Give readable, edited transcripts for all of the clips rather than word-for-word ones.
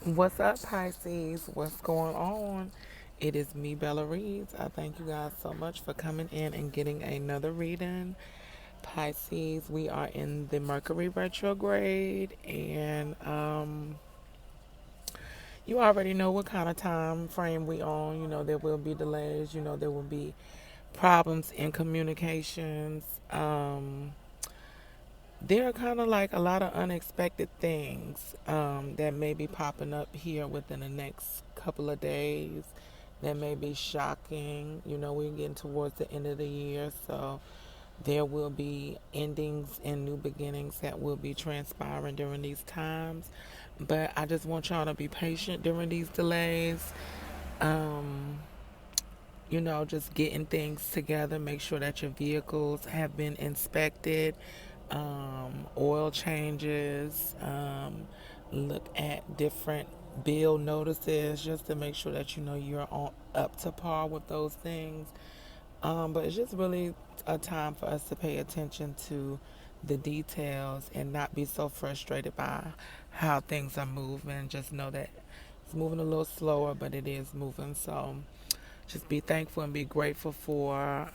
What's up, Pisces? What's going on? It is me, Bella Reeves. I thank you guys so much for coming in and getting another reading. Pisces, we are in the Mercury retrograde, and you already know what kind of time frame we on. You know there will be delays. You know there will be problems in communications. There are kind of like a lot of unexpected things that may be popping up here within the next couple of days that may be shocking. You know, we're getting towards the end of the year, so there will be endings and new beginnings that will be transpiring during these times. But I just want y'all to be patient during these delays. Um, you know, just getting things together. Make sure that your vehicles have been inspected, oil changes, look at different bill notices just to make sure that you know you're on up to par with those things. But it's just really a time for us to pay attention to the details and not be so frustrated by how things are moving. Just know that it's moving a little slower, but it is moving. So just be thankful and be grateful for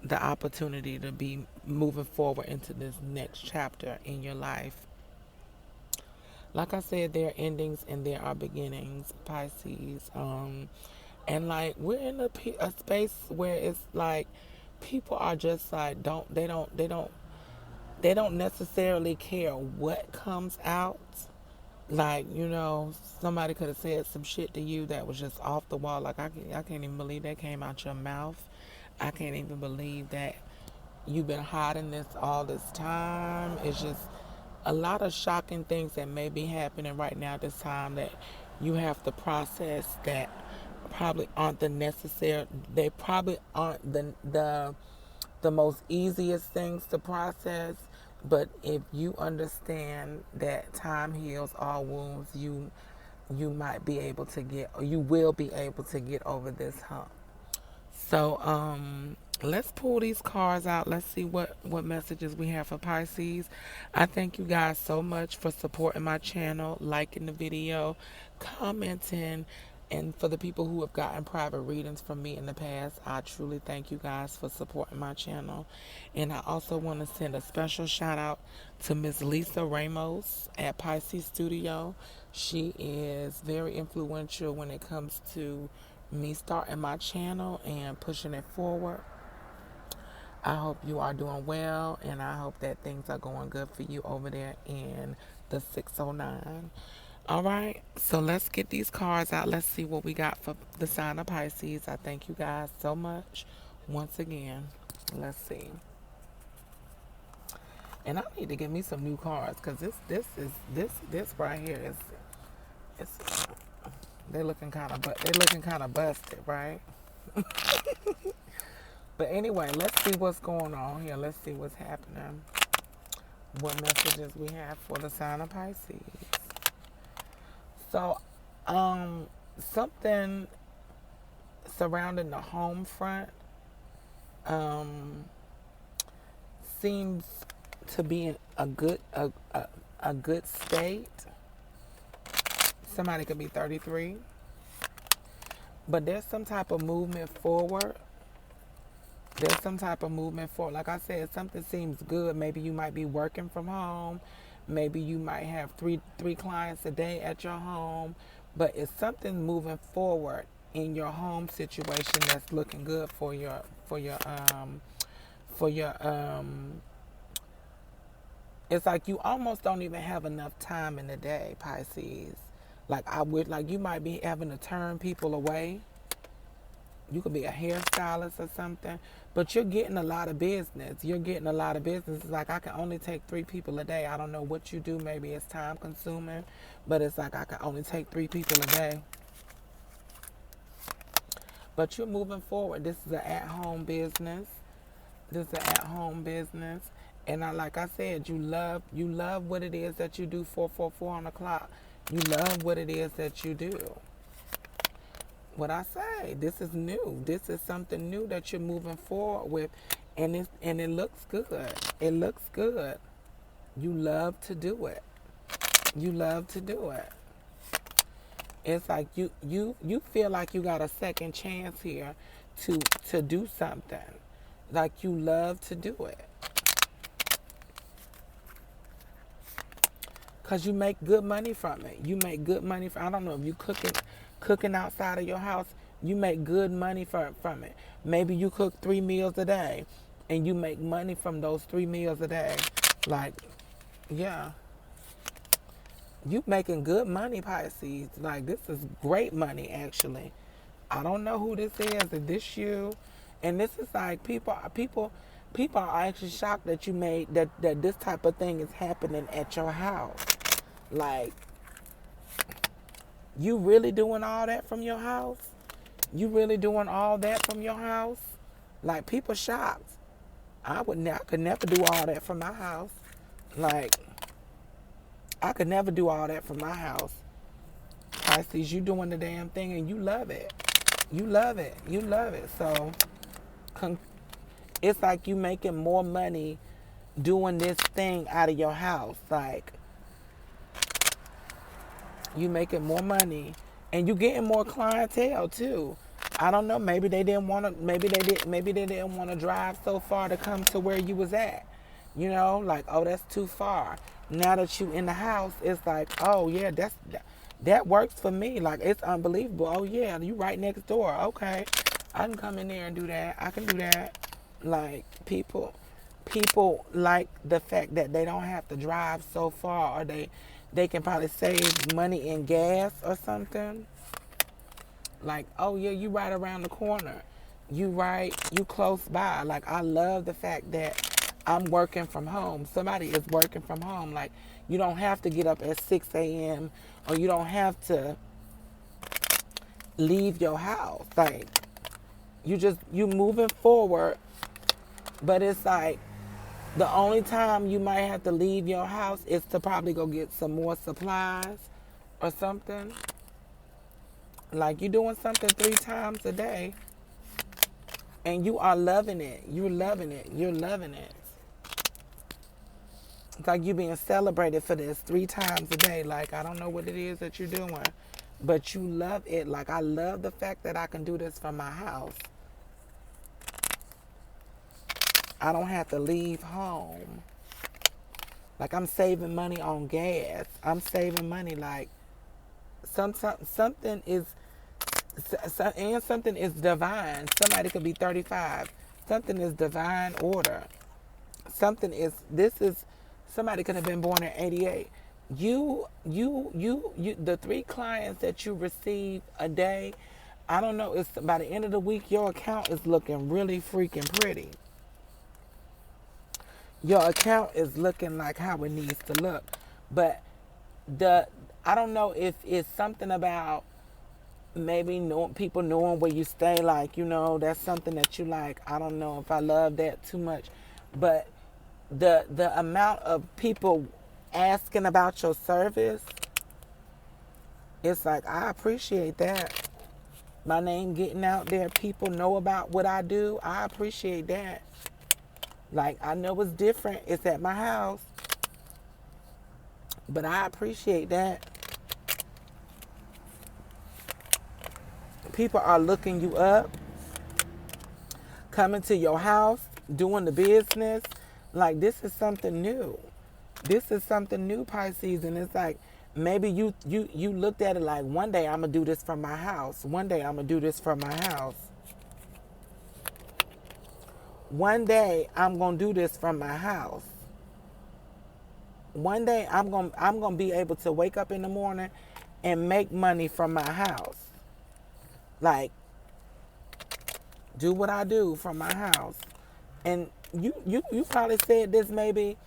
the opportunity to be moving forward into this next chapter in your life. Like I said, there are endings and there are beginnings, Pisces. And like we're in a space where it's like people are just like they don't necessarily care what comes out. Like, you know, somebody could have said some shit to you that was just off the wall. Like, I can't even believe that came out your mouth. I can't even believe that you've been hiding this all this time. It's just a lot of shocking things that may be happening right now at this time that you have to process that probably aren't the necessary, they probably aren't the most easiest things to process. But if you understand that time heals all wounds, you might be able to get, or you will be able to get over this hump. So let's pull these cards out. Let's see what messages we have for Pisces. I thank you guys so much for supporting my channel, liking the video, commenting, and for the people who have gotten private readings from me in the past, I truly thank you guys for supporting my channel. And I also want to send a special shout out to Miss Lisa Ramos at Pisces Studio. She is very influential when it comes to me starting my channel and pushing it forward. I hope you are doing well, and I hope that things are going good for you over there in the 609. All right, so let's get these cards out. Let's see what we got for the sign of Pisces. I thank you guys so much once again. Let's see. And I need to get me some new cards because this right here is it's they looking kind of busted, right? But anyway, let's see what's going on here. Let's see what's happening. What messages we have for the sign of Pisces. So, something surrounding the home front um, seems to be in a good state. Somebody could be 33, but there's some type of movement forward. There's some type of movement forward. Like I said, something seems good. Maybe you might be working from home. Maybe you might have three clients a day at your home, but it's something moving forward in your home situation that's looking good for your it's like you almost don't even have enough time in the day, Pisces. Like I would like you might be having to turn people away. You could be a hairstylist or something, but you're getting a lot of business. You're getting a lot of business. It's like I can only take 3 people a day. I don't know what you do. Maybe it's time consuming, but it's like I can only take 3 people a day. But you're moving forward. This is an at-home business. This is an at-home business. And like I said, you love what it is that you do 444 on the clock. You love what it is that you do. What I say, this is new. This is something new that you're moving forward with, and it looks good. It looks good. You love to do it. You love to do it. It's like you feel like you got a second chance here to do something. Like you love to do it. Cause you make good money from it. You make good money from, I don't know if you cooking outside of your house, you make good money from it. Maybe you cook 3 meals a day and you make money from those 3 meals a day. Like, yeah. You making good money, Pisces. Like, this is great money, actually. I don't know who this is. Is this you? And this is like people are actually shocked that you made that this type of thing is happening at your house. Like, you really doing all that from your house? You really doing all that from your house? Like, people shocked. I could never do all that from my house. Like, I could never do all that from my house. Pisces, you doing the damn thing and you love it. You love it. You love it. So, it's like you making more money doing this thing out of your house. Like, you making more money and you getting more clientele too. I don't know, maybe they didn't want to maybe they didn't want to drive so far to come to where you was at. You know, like, oh, that's too far. Now that you in the house, it's like, oh yeah, that works for me. Like, it's unbelievable. Oh yeah, you right next door. Okay. I can come in there and do that. I can do that. Like, people like the fact that they don't have to drive so far, or they can probably save money in gas or something. Like, oh yeah, you right around the corner. You close by. Like, I love the fact that I'm working from home. Somebody is working from home. Like, you don't have to get up at 6 a.m. or you don't have to leave your house. Like, you moving forward, but it's like the only time you might have to leave your house is to probably go get some more supplies or something. Like, you're doing something 3 times a day and you are loving it. You're loving it. You're loving it. It's like you being celebrated for this 3 times a day. Like, I don't know what it is that you're doing, but you love it. Like, I love the fact that I can do this from my house. I don't have to leave home. Like, I'm saving money on gas. I'm saving money. Like, something is divine. Somebody could be 35. Something is divine order. Somebody could have been born in 88. You, the 3 clients that you receive a day, I don't know, it's by the end of the week, your account is looking really freaking pretty. Your account is looking like how it needs to look. But I don't know if it's something about maybe people knowing where you stay. Like, you know, that's something that you like. I don't know if I love that too much. But the amount of people asking about your service, it's like, I appreciate that. My name getting out there, people know about what I do. I appreciate that. Like, I know it's different. It's at my house. But I appreciate that. People are looking you up, coming to your house, doing the business. Like, this is something new. This is something new, Pisces. And it's like, maybe you looked at it like, one day I'm going to do this from my house. One day I'm going to do this from my house. One day I'm going to do this from my house. One day I'm going to be able to wake up in the morning and make money from my house. Like, do what I do from my house. And you probably said this maybe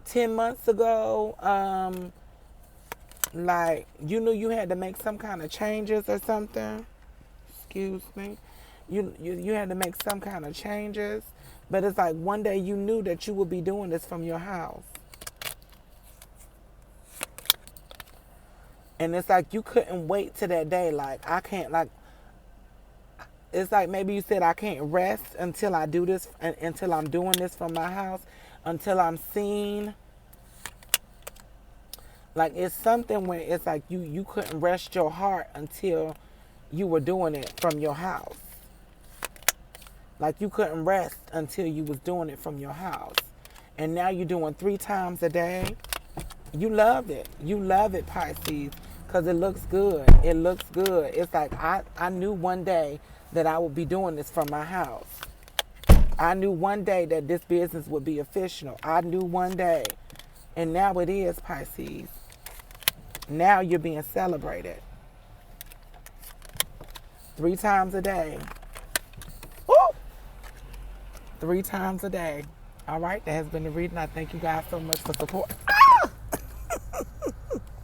10 months ago. Like, you knew you had to make some kind of changes or something. Excuse me. You had to make some kind of changes. But it's like one day you knew that you would be doing this from your house. And it's like you couldn't wait to that day. Like, I can't, like, it's like maybe you said, I can't rest until I do this, until I'm doing this from my house, until I'm seen. Like, it's something when it's like you couldn't rest your heart until you were doing it from your house. Like, you couldn't rest until you was doing it from your house. And now you're doing 3 times a day. You love it. You love it, Pisces, because it looks good. It looks good. It's like I knew one day that I would be doing this from my house. I knew one day that this business would be official. I knew one day. And now it is, Pisces. Now you're being celebrated. 3 times a day. Woo! 3 times a day. All right, that has been the reading. I thank you guys so much for support.